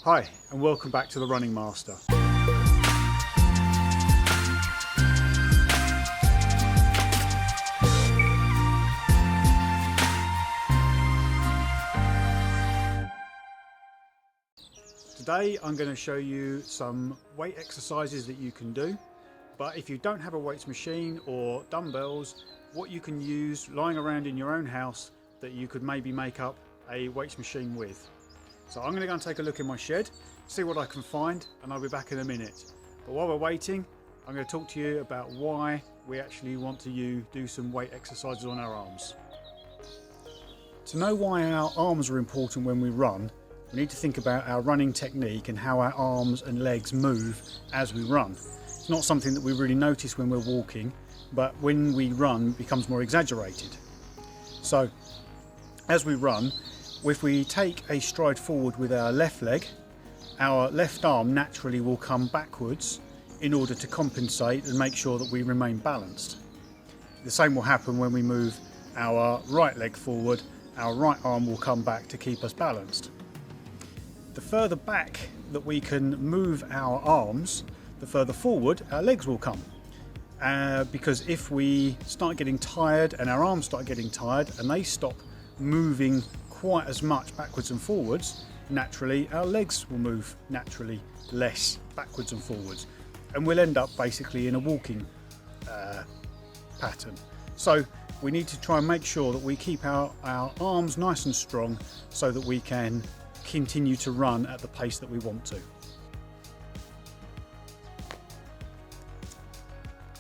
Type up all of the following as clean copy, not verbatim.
Hi and welcome back to the Running Master. Today I'm going to show you some weight exercises that you can do, but if you don't have a weights machine or dumbbells, what you can use lying around in your own house that you could maybe make up a weights machine with. So I'm going to go and take a look in my shed, see what I can find, and I'll be back in a minute. But while we're waiting, I'm going to talk to you about why we actually want to do some weight exercises on our arms. To know why our arms are important when we run, we need to think about our running technique and how our arms and legs move as we run. It's not something that we really notice when we're walking, but when we run it becomes more exaggerated. So as we run, if we take a stride forward with our left leg, our left arm naturally will come backwards in order to compensate and make sure that we remain balanced. The same will happen when we move our right leg forward, our right arm will come back to keep us balanced. The further back that we can move our arms, the further forward our legs will come. Because if we start getting tired and our arms start getting tired and they stop moving quite as much backwards and forwards, naturally our legs will move naturally less backwards and forwards, and we'll end up basically in a walking pattern. So we need to try and make sure that we keep our arms nice and strong so that we can continue to run at the pace that we want to.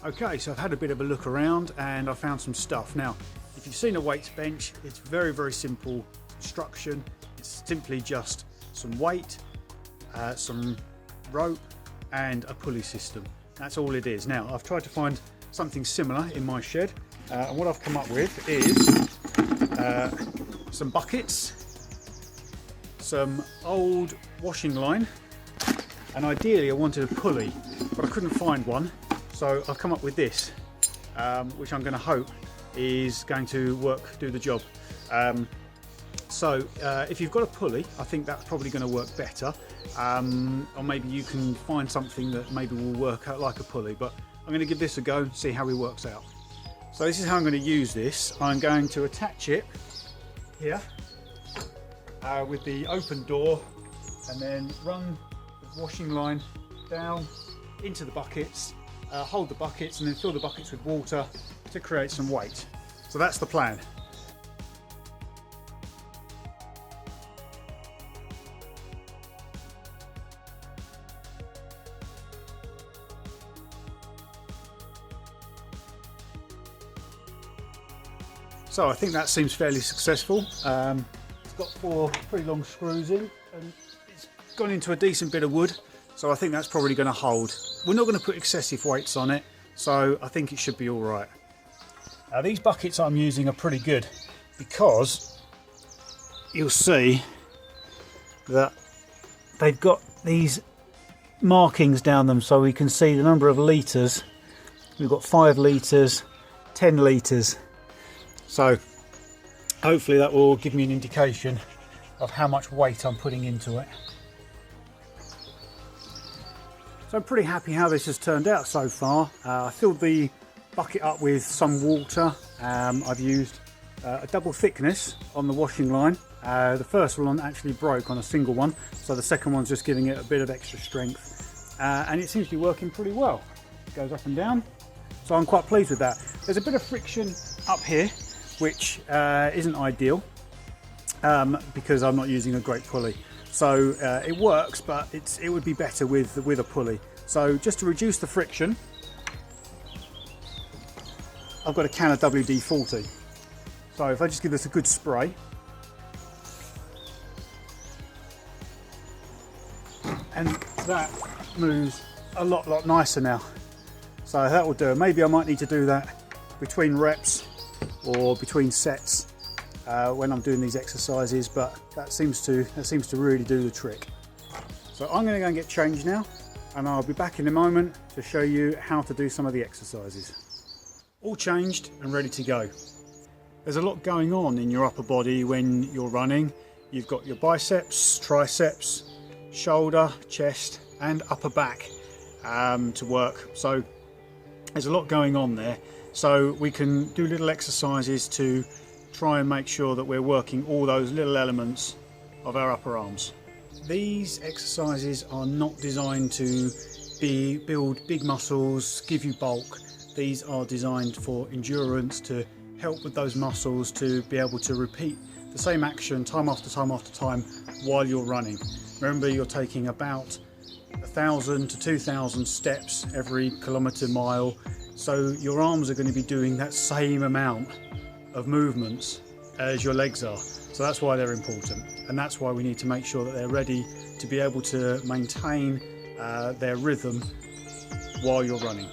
Okay, so I've had a bit of a look around and I found some stuff. Now, if you've seen a weights bench, it's very simple construction. It's simply just some weight, some rope and a pulley system. That's all it is. Now, I've tried to find something similar in my shed, and what I've come up with is some buckets, some old washing line, and ideally I wanted a pulley, but I couldn't find one, so I've come up with this, which I'm going to hope is going to do the job. So if you've got a pulley, I think that's probably going to work better, or maybe you can find something that maybe will work out like a pulley, but I'm going to give this a go and see how it works out. So this is how I'm going to use this. I'm going to attach it here with the open door and then run the washing line down into the buckets, hold the buckets and then fill the buckets with water to create some weight. So that's the plan. So I think that seems fairly successful. It's got 4 pretty long screws in and it's gone into a decent bit of wood, so I think that's probably going to hold. We're not going to put excessive weights on it, so I think it should be all right. Now these buckets I'm using are pretty good because you'll see that they've got these markings down them so we can see the number of litres. We've got 5 litres, 10 litres. So hopefully that will give me an indication of how much weight I'm putting into it. So I'm pretty happy how this has turned out so far. I filled the bucket up with some water. I've used a double thickness on the washing line. The first one actually broke on a single one, so the second one's just giving it a bit of extra strength. And it seems to be working pretty well. It goes up and down, so I'm quite pleased with that. There's a bit of friction up here, which isn't ideal because I'm not using a great pulley. So it works, but it would be better with a pulley. So just to reduce the friction, I've got a can of WD-40. So if I just give this a good spray, and that moves a lot nicer now. So that will do it. Maybe I might need to do that between reps or between sets when I'm doing these exercises, but that seems to really do the trick. So I'm going to go and get changed now, and I'll be back in a moment to show you how to do some of the exercises. All changed and ready to go. There's a lot going on in your upper body when you're running. You've got your biceps, triceps, shoulder, chest and upper back to work. So there's a lot going on there. So we can do little exercises to try and make sure that we're working all those little elements of our upper arms. These exercises are not designed to build big muscles, give you bulk. These are designed for endurance, to help with those muscles to be able to repeat the same action time after time after time while you're running. Remember, you're taking about 1,000 to 2,000 steps every kilometre, mile, so your arms are going to be doing that same amount of movements as your legs are. So that's why they're important, and that's why we need to make sure that they're ready to be able to maintain their rhythm while you're running.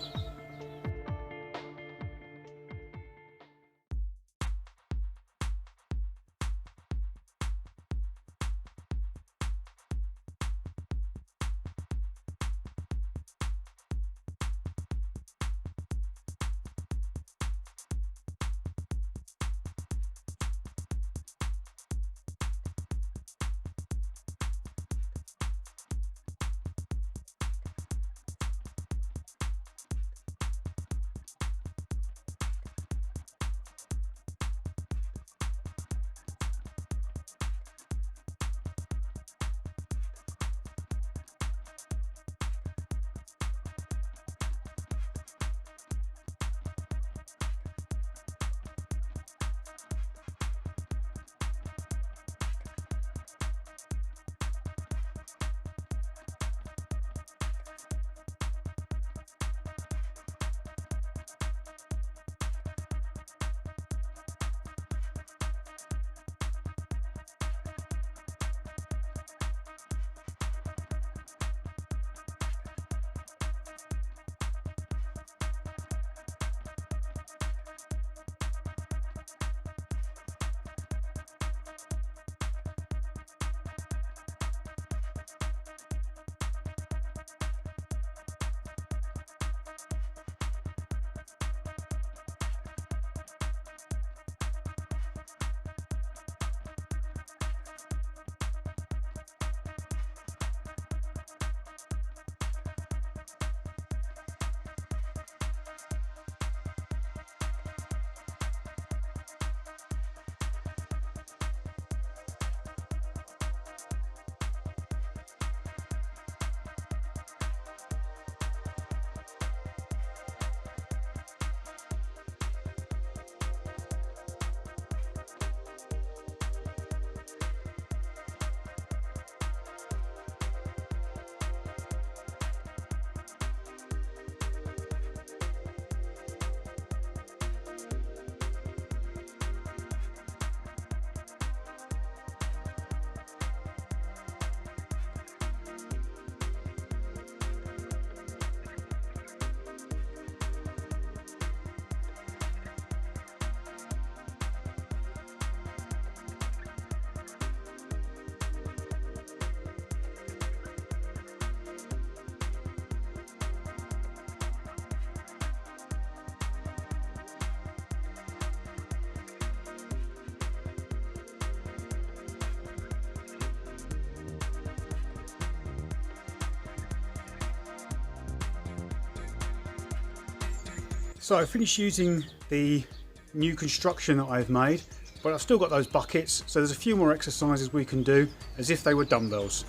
So I finished using the new construction that I've made, but I've still got those buckets, so there's a few more exercises we can do as if they were dumbbells.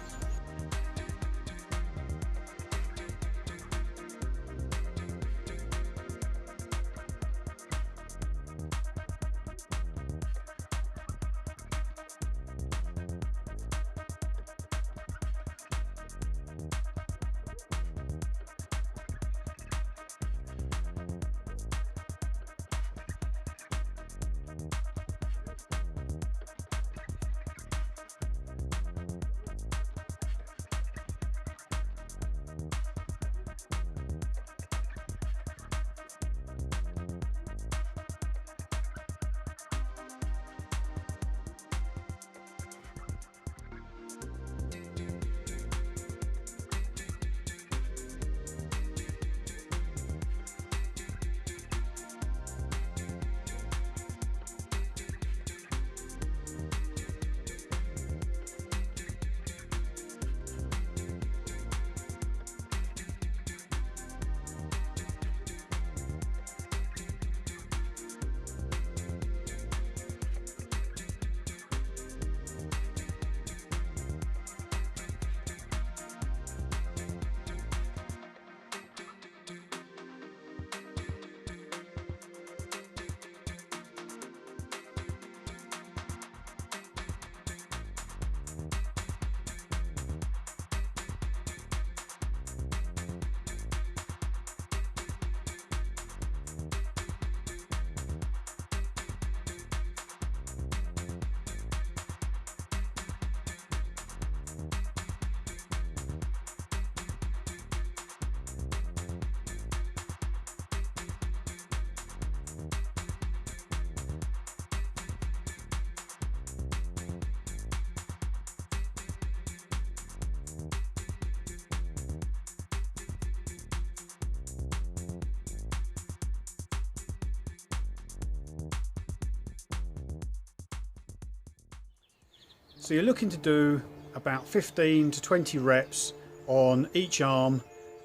So you're looking to do about 15 to 20 reps on each arm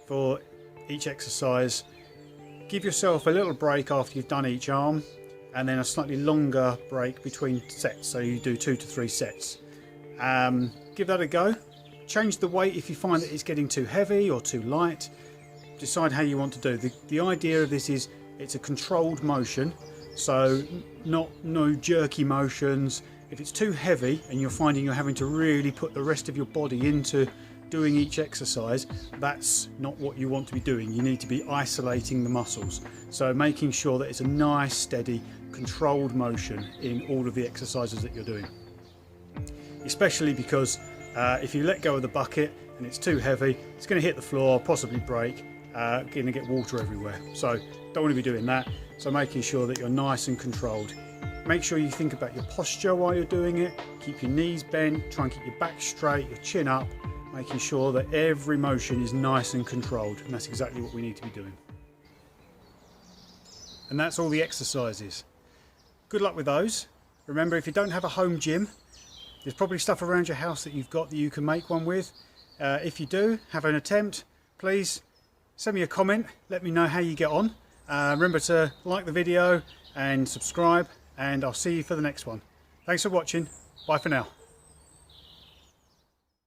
for each exercise. Give yourself a little break after you've done each arm, and then a slightly longer break between sets, so you do 2 to 3 sets. Give that a go. Change the weight if you find that it's getting too heavy or too light. Decide how you want to do. The idea of this is it's a controlled motion, so no jerky motions. If it's too heavy and you're finding you're having to really put the rest of your body into doing each exercise, that's not what you want to be doing. You need to be isolating the muscles. So making sure that it's a nice, steady, controlled motion in all of the exercises that you're doing. Especially because if you let go of the bucket and it's too heavy, it's going to hit the floor, possibly break, going to get water everywhere. So don't want to be doing that. So making sure that you're nice and controlled. Make sure you think about your posture while you're doing it. Keep your knees bent, try and keep your back straight, your chin up, making sure that every motion is nice and controlled. And that's exactly what we need to be doing. And that's all the exercises. Good luck with those. Remember, if you don't have a home gym, there's probably stuff around your house that you've got that you can make one with. If you do have an attempt, please send me a comment. Let me know how you get on. Remember to like the video and subscribe, and I'll see you for the next one. Thanks for watching. Bye for now.